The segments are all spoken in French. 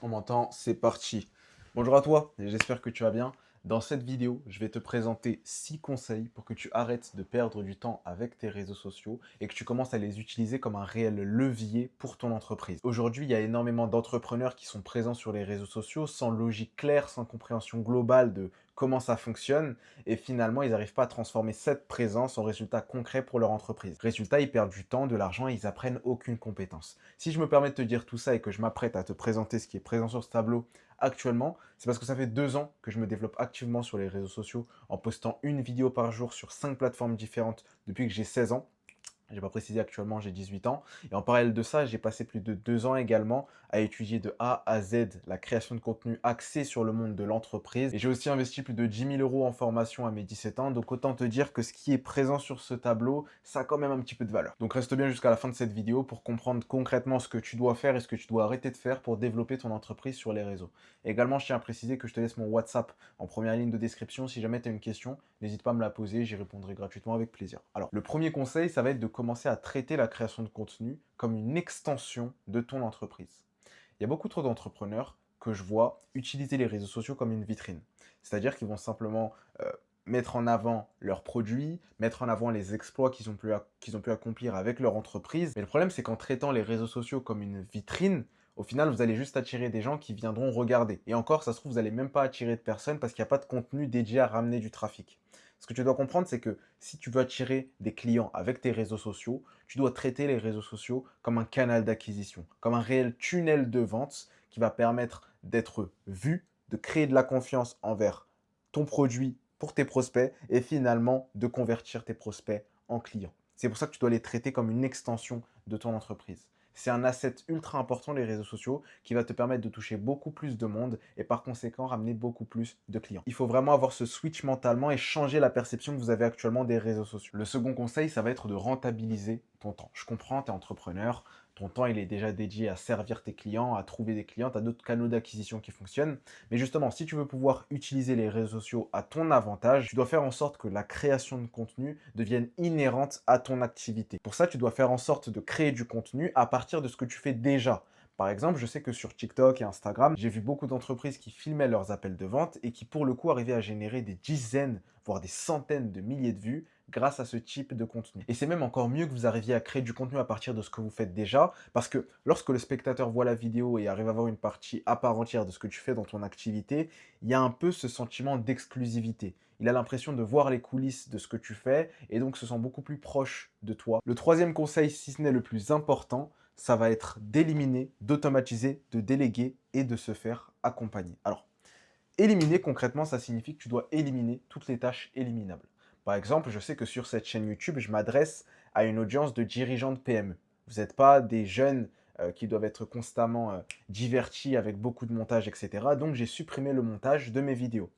On m'entend, c'est parti. Bonjour à toi, j'espère que tu vas bien. Dans cette vidéo, je vais te présenter 6 conseils pour que tu arrêtes de perdre du temps avec tes réseaux sociaux et que tu commences à les utiliser comme un réel levier pour ton entreprise. Aujourd'hui, il y a énormément d'entrepreneurs qui sont présents sur les réseaux sociaux sans logique claire, sans compréhension globale de comment ça fonctionne et finalement, ils n'arrivent pas à transformer cette présence en résultat concret pour leur entreprise. Résultat, ils perdent du temps, de l'argent et ils apprennent aucune compétence. Si je me permets de te dire tout ça et que je m'apprête à te présenter ce qui est présent sur ce tableau actuellement, c'est parce que ça fait 2 ans que je me développe activement sur les réseaux sociaux en postant une vidéo par jour sur 5 plateformes différentes depuis que j'ai 16 ans. J'ai pas précisé actuellement, j'ai 18 ans. Et en parallèle de ça, j'ai passé plus de 2 ans également à étudier de A à Z la création de contenu axé sur le monde de l'entreprise. Et j'ai aussi investi plus de 10 000 € en formation à mes 17 ans. Donc autant te dire que ce qui est présent sur ce tableau, ça a quand même un petit peu de valeur. Donc reste bien jusqu'à la fin de cette vidéo pour comprendre concrètement ce que tu dois faire et ce que tu dois arrêter de faire pour développer ton entreprise sur les réseaux. Également, je tiens à préciser que je te laisse mon WhatsApp en première ligne de description. Si jamais tu as une question, n'hésite pas à me la poser, j'y répondrai gratuitement avec plaisir. Alors, le premier conseil, ça va être de commencer à traiter la création de contenu comme une extension de ton entreprise. Il y a beaucoup trop d'entrepreneurs que je vois utiliser les réseaux sociaux comme une vitrine. C'est-à-dire qu'ils vont simplement mettre en avant leurs produits, mettre en avant les exploits qu'ils ont pu accomplir avec leur entreprise. Mais le problème, c'est qu'en traitant les réseaux sociaux comme une vitrine, au final, vous allez juste attirer des gens qui viendront regarder. Et encore, ça se trouve, vous n'allez même pas attirer de personnes parce qu'il n'y a pas de contenu dédié à ramener du trafic. Ce que tu dois comprendre, c'est que si tu veux attirer des clients avec tes réseaux sociaux, tu dois traiter les réseaux sociaux comme un canal d'acquisition, comme un réel tunnel de vente qui va permettre d'être vu, de créer de la confiance envers ton produit pour tes prospects et finalement de convertir tes prospects en clients. C'est pour ça que tu dois les traiter comme une extension de ton entreprise. C'est un asset ultra important, les réseaux sociaux, qui va te permettre de toucher beaucoup plus de monde et par conséquent ramener beaucoup plus de clients. Il faut vraiment avoir ce switch mentalement et changer la perception que vous avez actuellement des réseaux sociaux. Le second conseil, ça va être de rentabiliser ton temps. Je comprends, tu es entrepreneur, ton temps il est déjà dédié à servir tes clients, à trouver des clients, tu as d'autres canaux d'acquisition qui fonctionnent. Mais justement, si tu veux pouvoir utiliser les réseaux sociaux à ton avantage, tu dois faire en sorte que la création de contenu devienne inhérente à ton activité. Pour ça, tu dois faire en sorte de créer du contenu à partir de ce que tu fais déjà. Par exemple, je sais que sur TikTok et Instagram, j'ai vu beaucoup d'entreprises qui filmaient leurs appels de vente et qui, pour le coup, arrivaient à générer des dizaines, voire des centaines de milliers de vues grâce à ce type de contenu. Et c'est même encore mieux que vous arriviez à créer du contenu à partir de ce que vous faites déjà, parce que lorsque le spectateur voit la vidéo et arrive à voir une partie à part entière de ce que tu fais dans ton activité, il y a un peu ce sentiment d'exclusivité. Il a l'impression de voir les coulisses de ce que tu fais et donc se sent beaucoup plus proche de toi. Le troisième conseil, si ce n'est le plus important, ça va être d'éliminer, d'automatiser, de déléguer et de se faire accompagner. Alors, éliminer concrètement, ça signifie que tu dois éliminer toutes les tâches éliminables. Par exemple, je sais que sur cette chaîne YouTube, je m'adresse à une audience de dirigeants de PME. Vous n'êtes pas des jeunes qui doivent être constamment divertis avec beaucoup de montage, etc. Donc, j'ai supprimé le montage de mes vidéos.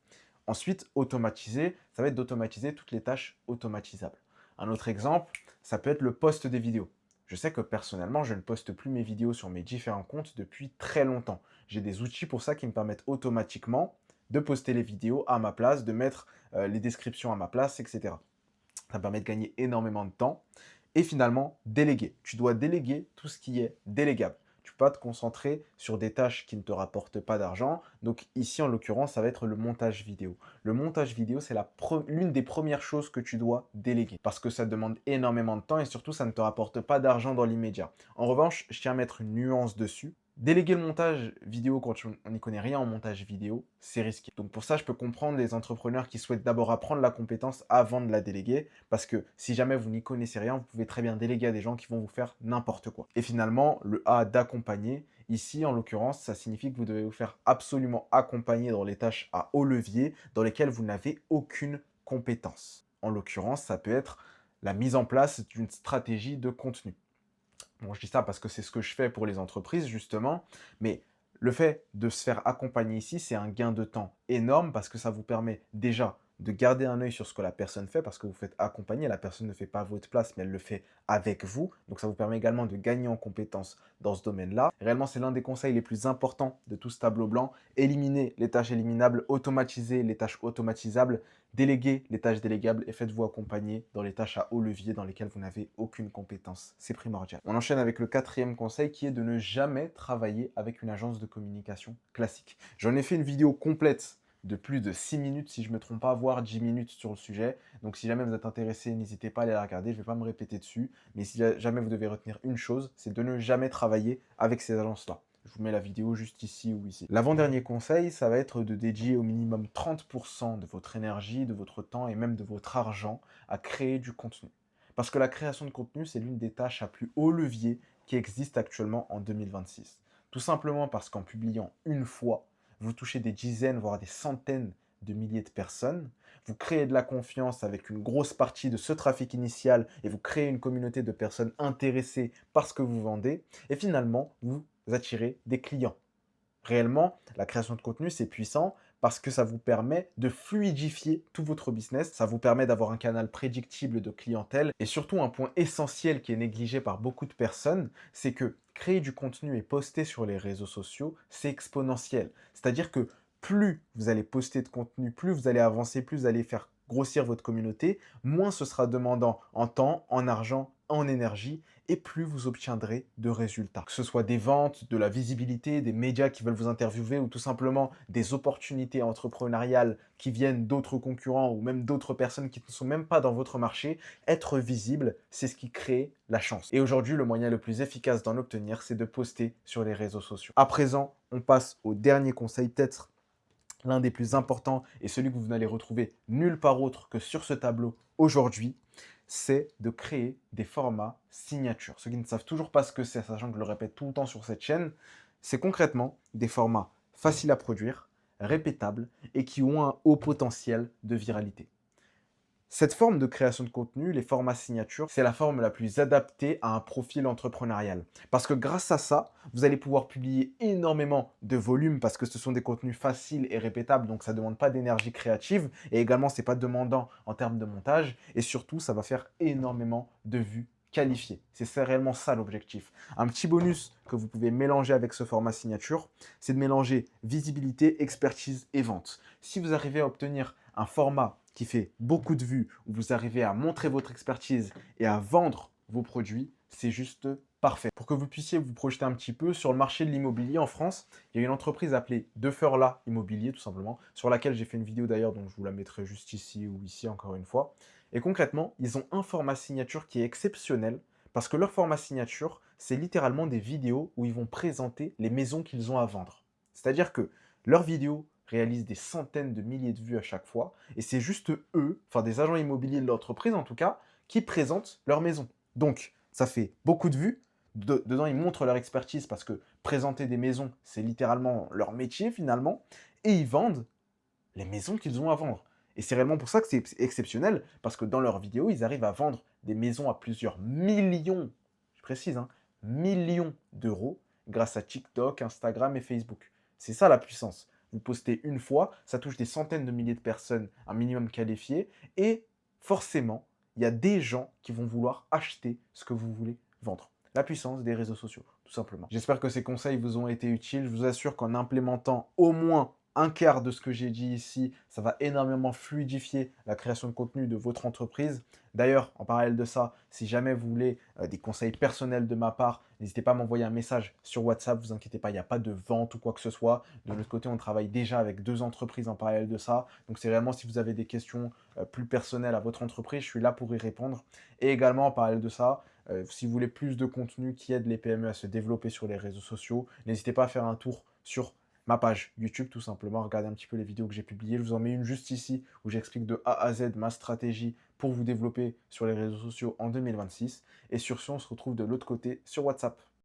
Ensuite, automatiser, ça va être d'automatiser toutes les tâches automatisables. Un autre exemple, ça peut être le post des vidéos. Je sais que personnellement, je ne poste plus mes vidéos sur mes différents comptes depuis très longtemps. J'ai des outils pour ça qui me permettent automatiquement de poster les vidéos à ma place, de mettre les descriptions à ma place, etc. Ça me permet de gagner énormément de temps. Et finalement, déléguer. Tu dois déléguer tout ce qui est délégable. Tu ne peux pas te concentrer sur des tâches qui ne te rapportent pas d'argent. Donc ici, en l'occurrence, ça va être le montage vidéo. Le montage vidéo, c'est l'une des premières choses que tu dois déléguer parce que ça demande énormément de temps et surtout, ça ne te rapporte pas d'argent dans l'immédiat. En revanche, je tiens à mettre une nuance dessus. Déléguer le montage vidéo quand on n'y connaît rien en montage vidéo, c'est risqué. Donc pour ça, je peux comprendre les entrepreneurs qui souhaitent d'abord apprendre la compétence avant de la déléguer, parce que si jamais vous n'y connaissez rien, vous pouvez très bien déléguer à des gens qui vont vous faire n'importe quoi. Et finalement, le A d'accompagner, ici en l'occurrence, ça signifie que vous devez vous faire absolument accompagner dans les tâches à haut levier, dans lesquelles vous n'avez aucune compétence. En l'occurrence, ça peut être la mise en place d'une stratégie de contenu. Bon, je dis ça parce que c'est ce que je fais pour les entreprises, justement, mais le fait de se faire accompagner ici, c'est un gain de temps énorme parce que ça vous permet déjà de garder un œil sur ce que la personne fait parce que vous faites accompagner. La personne ne fait pas à votre place, mais elle le fait avec vous. Donc, ça vous permet également de gagner en compétences dans ce domaine-là. Réellement, c'est l'un des conseils les plus importants de tout ce tableau blanc. Éliminez les tâches éliminables, automatisez les tâches automatisables, déléguez les tâches délégables et faites-vous accompagner dans les tâches à haut levier dans lesquelles vous n'avez aucune compétence. C'est primordial. On enchaîne avec le quatrième conseil qui est de ne jamais travailler avec une agence de communication classique. J'en ai fait une vidéo complète de plus de 6 minutes, si je ne me trompe pas, voire 10 minutes sur le sujet. Donc si jamais vous êtes intéressé, n'hésitez pas à aller la regarder, je ne vais pas me répéter dessus. Mais si jamais vous devez retenir une chose, c'est de ne jamais travailler avec ces agences-là. Je vous mets la vidéo juste ici ou ici. L'avant-dernier conseil, ça va être de dédier au minimum 30% de votre énergie, de votre temps et même de votre argent à créer du contenu. Parce que la création de contenu, c'est l'une des tâches à plus haut levier qui existe actuellement en 2026. Tout simplement parce qu'en publiant une fois, vous touchez des dizaines, voire des centaines de milliers de personnes, vous créez de la confiance avec une grosse partie de ce trafic initial et vous créez une communauté de personnes intéressées par ce que vous vendez et finalement, vous attirez des clients. Réellement, la création de contenu, c'est puissant parce que ça vous permet de fluidifier tout votre business. Ça vous permet d'avoir un canal prédictible de clientèle. Et surtout, un point essentiel qui est négligé par beaucoup de personnes, c'est que créer du contenu et poster sur les réseaux sociaux, c'est exponentiel. C'est-à-dire que plus vous allez poster de contenu, plus vous allez avancer, plus vous allez faire grossir votre communauté, moins ce sera demandant en temps, en argent, en énergie et plus vous obtiendrez de résultats. Que ce soit des ventes, de la visibilité, des médias qui veulent vous interviewer ou tout simplement des opportunités entrepreneuriales qui viennent d'autres concurrents ou même d'autres personnes qui ne sont même pas dans votre marché, être visible, c'est ce qui crée la chance. Et aujourd'hui, le moyen le plus efficace d'en obtenir, c'est de poster sur les réseaux sociaux. À présent, on passe au dernier conseil, peut-être l'un des plus importants et celui que vous n'allez retrouver nulle part autre que sur ce tableau aujourd'hui, c'est de créer des formats signatures. Ceux qui ne savent toujours pas ce que c'est, sachant que je le répète tout le temps sur cette chaîne, c'est concrètement des formats faciles à produire, répétables et qui ont un haut potentiel de viralité. Cette forme de création de contenu, les formats signatures, c'est la forme la plus adaptée à un profil entrepreneurial. Parce que grâce à ça, vous allez pouvoir publier énormément de volume parce que ce sont des contenus faciles et répétables, donc ça ne demande pas d'énergie créative et également, ce n'est pas demandant en termes de montage et surtout, ça va faire énormément de vues qualifiées. C'est réellement ça l'objectif. Un petit bonus que vous pouvez mélanger avec ce format signature, c'est de mélanger visibilité, expertise et vente. Si vous arrivez à obtenir un format qui fait beaucoup de vues, où vous arrivez à montrer votre expertise et à vendre vos produits, c'est juste parfait. Pour que vous puissiez vous projeter un petit peu sur le marché de l'immobilier en France, il y a une entreprise appelée Deferla Immobilier, tout simplement, sur laquelle j'ai fait une vidéo d'ailleurs, donc je vous la mettrai juste ici ou ici encore une fois. Et concrètement, ils ont un format signature qui est exceptionnel, parce que leur format signature, c'est littéralement des vidéos où ils vont présenter les maisons qu'ils ont à vendre. C'est-à-dire que leurs vidéos réalisent des centaines de milliers de vues à chaque fois, et c'est juste eux, enfin des agents immobiliers de l'entreprise en tout cas, qui présentent leur maison. Donc, ça fait beaucoup de vues. Dedans, ils montrent leur expertise parce que présenter des maisons, c'est littéralement leur métier finalement, et ils vendent les maisons qu'ils ont à vendre. Et c'est réellement pour ça que c'est exceptionnel, parce que dans leurs vidéos, ils arrivent à vendre des maisons à plusieurs millions, je précise, hein, millions d'euros grâce à TikTok, Instagram et Facebook. C'est ça la puissance. Vous postez une fois, ça touche des centaines de milliers de personnes, un minimum qualifié, et forcément, il y a des gens qui vont vouloir acheter ce que vous voulez vendre. La puissance des réseaux sociaux, tout simplement. J'espère que ces conseils vous ont été utiles. Je vous assure qu'en implémentant au moins un quart de ce que j'ai dit ici, ça va énormément fluidifier la création de contenu de votre entreprise. D'ailleurs, en parallèle de ça, si jamais vous voulez des conseils personnels de ma part, n'hésitez pas à m'envoyer un message sur WhatsApp, vous inquiétez pas, il n'y a pas de vente ou quoi que ce soit. De l'autre côté, on travaille déjà avec 2 entreprises en parallèle de ça. Donc c'est vraiment si vous avez des questions plus personnelles à votre entreprise, je suis là pour y répondre. Et également, en parallèle de ça, si vous voulez plus de contenu qui aide les PME à se développer sur les réseaux sociaux, n'hésitez pas à faire un tour sur ma page YouTube, tout simplement. Regardez un petit peu les vidéos que j'ai publiées. Je vous en mets une juste ici où j'explique de A à Z ma stratégie pour vous développer sur les réseaux sociaux en 2026. Et sur ce, on se retrouve de l'autre côté sur WhatsApp.